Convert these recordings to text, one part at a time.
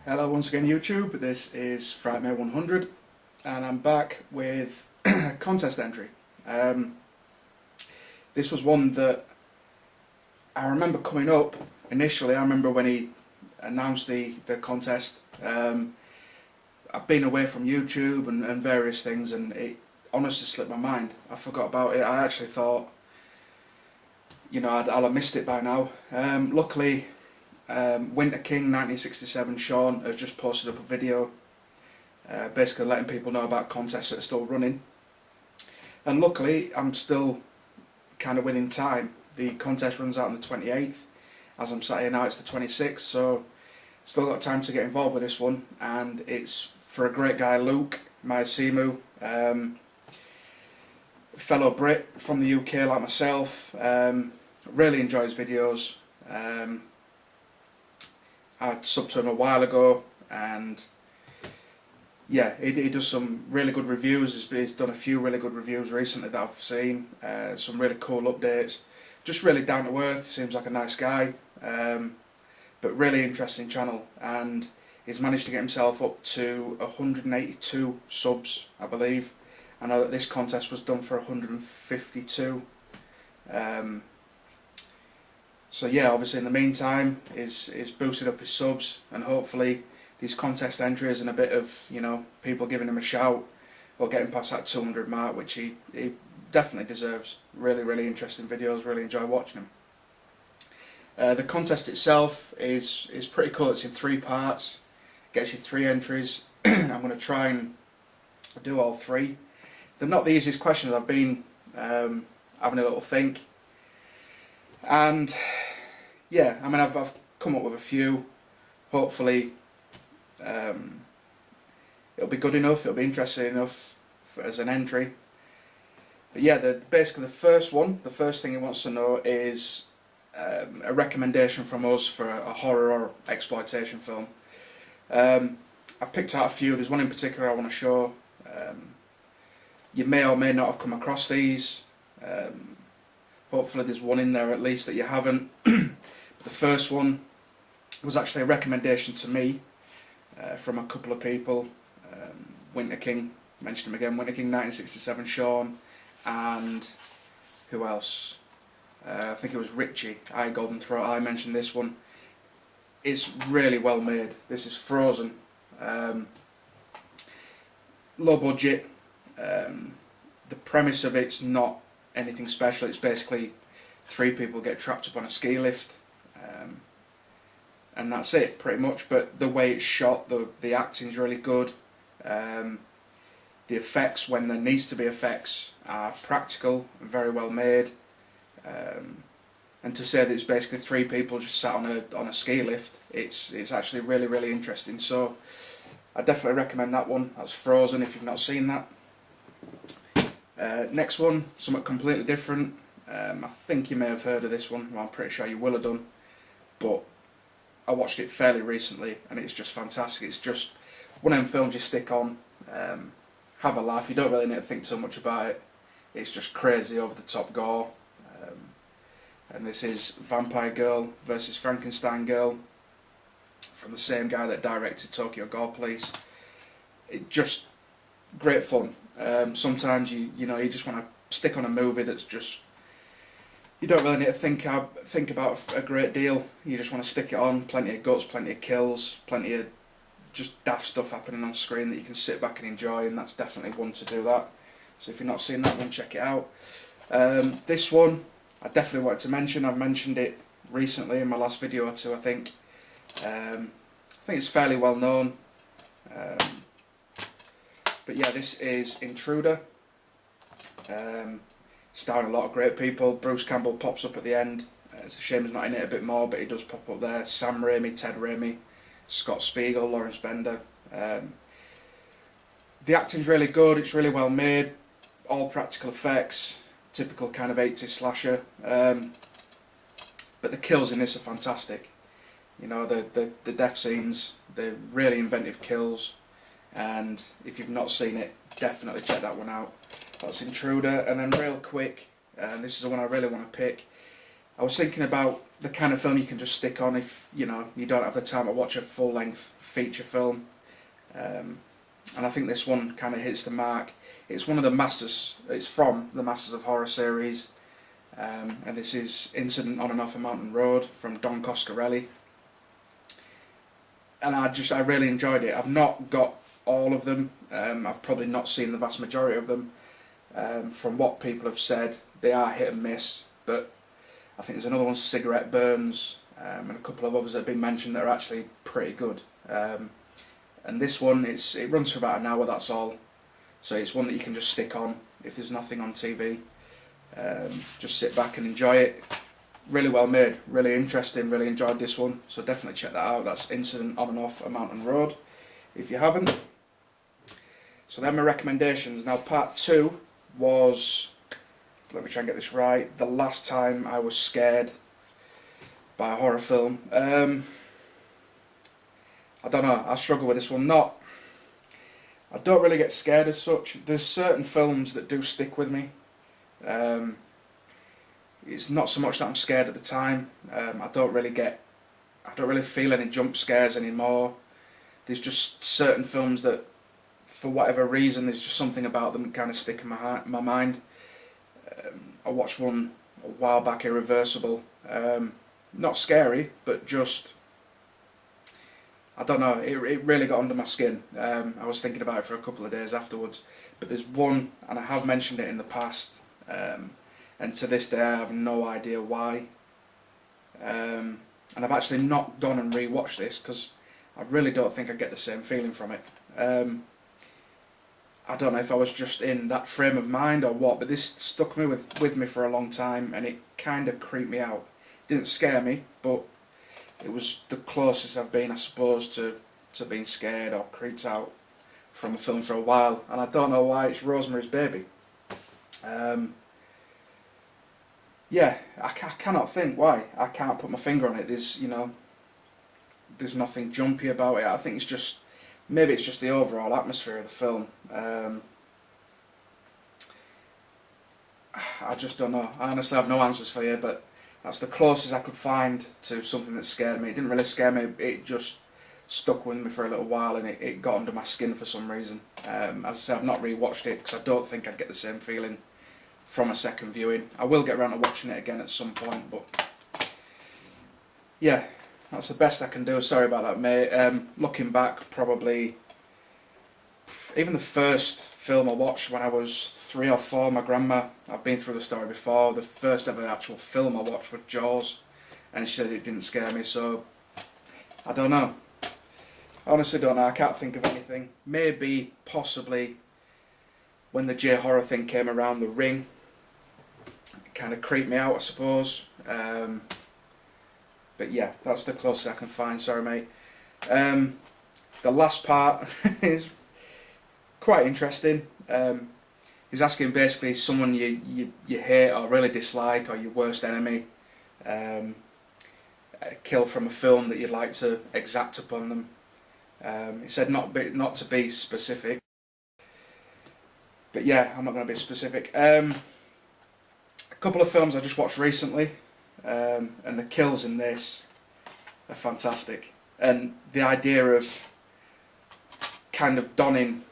Hello once again YouTube, this is Frightmare100 and I'm back with a contest entry. This was one that I remember coming up initially. I remember when he announced the contest. I've been away from YouTube and various things, and it honestly slipped my mind. I forgot about it. I actually thought, I'll have missed it by now. Luckily, Winter King 1967 Sean has just posted up a video basically letting people know about contests that are still running, and luckily I'm still kind of within time. The contest runs out on the 28th. As I'm sat here now, it's the 26th, so still got time to get involved with this one, and it's for a great guy, Luke miyacemu, fellow Brit from the UK like myself. Really enjoy his videos. I subbed to him a while ago, and yeah, he does some really good reviews. He's done a few really good reviews recently that I've seen, some really cool updates. Just really down to earth, seems like a nice guy, but really interesting channel, and he's managed to get himself up to 182 subs, I believe. I know that this contest was done for 152. So yeah, obviously in the meantime, he's boosted up his subs, and hopefully these contest entries and a bit of, people giving him a shout will get him past that 200 mark, which he definitely deserves. Really, really interesting videos, really enjoy watching them. The contest itself is pretty cool. It's in 3 parts, gets you 3 entries. I'm going to try and do all 3. They're not the easiest questions. I've been having a little think, and yeah, I mean I've come up with a few. Hopefully it'll be good enough, it'll be interesting enough as an entry. But yeah, basically the first thing he wants to know is a recommendation from us for a horror or exploitation film. I've picked out a few. There's one in particular I want to show. You may or may not have come across these. Hopefully there's one in there at least that you haven't. The first one was actually a recommendation to me from a couple of people. Winter King, mentioned him again, Winter King 1967 Sean, and who else? I think it was Richie, I Golden Throat. I mentioned this one. It's really well made. This is Frozen. Low budget. The premise of it's not anything special. It's basically 3 people get trapped up on a ski lift, and that's it pretty much. But the way it's shot, the acting is really good. The effects, when there needs to be effects, are practical and very well made. And to say that it's basically 3 people just sat on a ski lift, it's actually really, really interesting. So I definitely recommend that one. That's Frozen, if you've not seen that. Next one, something completely different. I think you may have heard of this one. Well, I'm pretty sure you will have done, but I watched it fairly recently and it's just fantastic. It's just one of them films you stick on, have a laugh. You don't really need to think too much about it. It's just crazy, over the top gore. And this is Vampire Girl versus Frankenstein Girl, from the same guy that directed Tokyo Gore Police. It just great fun. Sometimes you just want to stick on a movie that's just, you don't really need to think about a great deal. You just want to stick it on. Plenty of guts, plenty of kills, plenty of just daft stuff happening on screen that you can sit back and enjoy, and that's definitely one to do that. So if you've not seen that one, check it out. This one I definitely wanted to mention. I've mentioned it recently in my last video or two, I think. I think it's fairly well known. But yeah, this is Intruder, starring a lot of great people. Bruce Campbell pops up at the end. It's a shame he's not in it a bit more, but he does pop up there. Sam Raimi, Ted Raimi, Scott Spiegel, Lawrence Bender. The acting's really good, it's really well made, all practical effects, typical kind of 80s slasher. But the kills in this are fantastic. The death scenes, they're really inventive kills, and if you've not seen it, definitely check that one out. That's Intruder. And then real quick, this is the one I really want to pick. I was thinking about the kind of film you can just stick on if you don't have the time to watch a full-length feature film, and I think this one kind of hits the mark. It's one of the masters. It's from the Masters of Horror series, and this is Incident on and Off a Mountain Road from Don Coscarelli. And I really enjoyed it. I've not got all of them. I've probably not seen the vast majority of them. From what people have said, they are hit and miss. But I think there's another one, Cigarette Burns, and a couple of others that have been mentioned that are actually pretty good. And this one, it runs for about an hour. That's all. So it's one that you can just stick on if there's nothing on TV. Just sit back and enjoy it. Really well made, really interesting, really enjoyed this one, so definitely check that out. That's Incident on and Off a Mountain Road, if you haven't. So they're my recommendations. Now part 2 was, let me try and get this right, the last time I was scared by a horror film. I don't know, I struggle with this one. I don't really get scared as such. There's certain films that do stick with me. It's not so much that I'm scared at the time. I don't really feel any jump scares anymore. There's just certain films that, for whatever reason, there's just something about them that kind of stick in my mind. I watched one a while back, Irreversible. Not scary, but just, I don't know, it really got under my skin. I was thinking about it for a couple of days afterwards. But there's one, and I have mentioned it in the past, and to this day I have no idea why. And I've actually not gone and re-watched this because I really don't think I get the same feeling from it. I don't know if I was just in that frame of mind or what, but this stuck with me for a long time, and it kind of creeped me out. It didn't scare me, but it was the closest I've been, I suppose, to being scared or creeped out from a film for a while, and I don't know why. It's Rosemary's Baby. Yeah, I cannot think why. I can't put my finger on it. There's nothing jumpy about it. I think maybe it's just the overall atmosphere of the film. I just don't know. I honestly have no answers for you, but that's the closest I could find to something that scared me. It didn't really scare me. It just stuck with me for a little while, and it got under my skin for some reason. As I say, I've not rewatched it because I don't think I'd get the same feeling from a second viewing. I will get around to watching it again at some point, but yeah, that's the best I can do. Sorry about that, mate. Looking back, probably even the first film I watched when I was 3 or 4, my grandma, I've been through the story before, the first ever actual film I watched was Jaws, and she said it didn't scare me, so I don't know. I honestly don't know. I can't think of anything. Maybe, possibly, when the J-horror thing came around, The Ring, it kind of creeped me out, I suppose. But yeah, that's the closest I can find. Sorry, mate. The last part is quite interesting. He's asking basically someone you hate or really dislike, or your worst enemy, a kill from a film that you'd like to exact upon them. He said not to be specific, but yeah, I'm not going to be specific. A couple of films I just watched recently, and the kills in this are fantastic, and the idea of kind of donning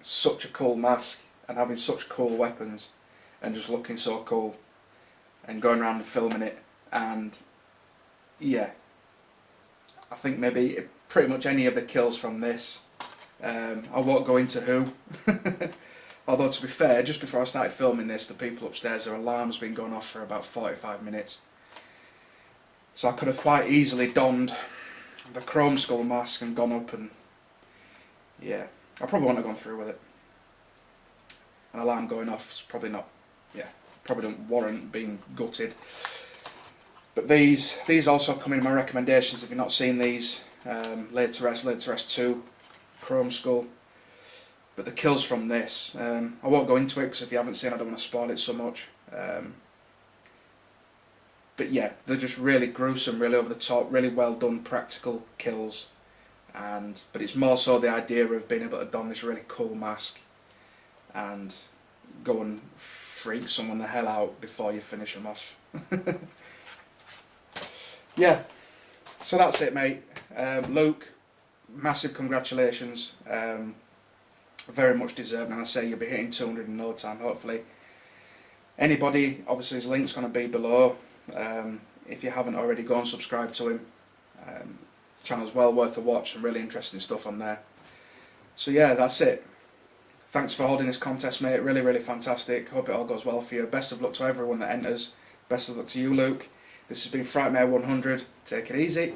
such a cool mask and having such cool weapons and just looking so cool and going around and filming it, and yeah, I think maybe pretty much any of the kills from this. I won't go into who, although to be fair, just before I started filming this, the people upstairs, their alarm's been going off for about 45 minutes. So I could have quite easily donned the chrome skull mask and gone up, and yeah, I probably wouldn't have gone through with it. An alarm going off is probably not, yeah, probably don't warrant being gutted. But these also come in my recommendations if you've not seen these. Laid to Rest 2, Chrome Skull. But the kills from this, I won't go into it because if you haven't seen, I don't want to spoil it so much. But yeah, they're just really gruesome, really over the top, really well done practical kills. But it's more so the idea of being able to don this really cool mask and go and freak someone the hell out before you finish them off. yeah, so that's it, mate. Luke, massive congratulations. Very much deserved, and I say you'll be hitting 200 in no time, hopefully. Anybody, obviously his link's going to be below. If you haven't already, go and subscribe to him. Channel's well worth a watch, some really interesting stuff on there. So yeah, that's it. Thanks for holding this contest, mate. Really, really fantastic. Hope it all goes well for you. Best of luck to everyone that enters. Best of luck to you, Luke. This has been Frightmare 100. Take it easy.